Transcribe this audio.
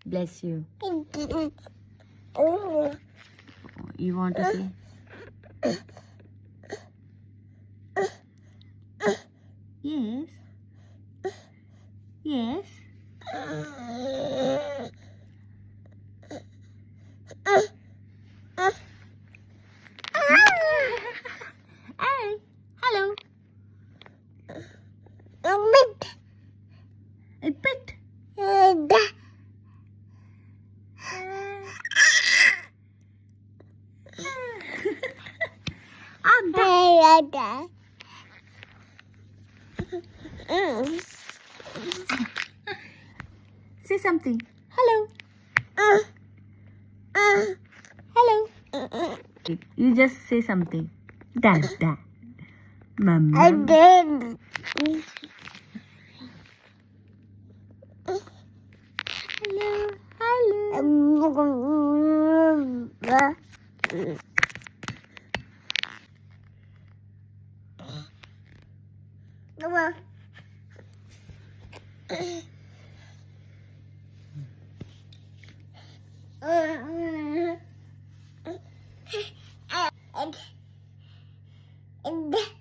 Bless you. You want to say? Yes. Yes. Hey, hello. A bit. Say something. Hello. Hello. You just say something. Dad, dad. Mama. Hello. Hello.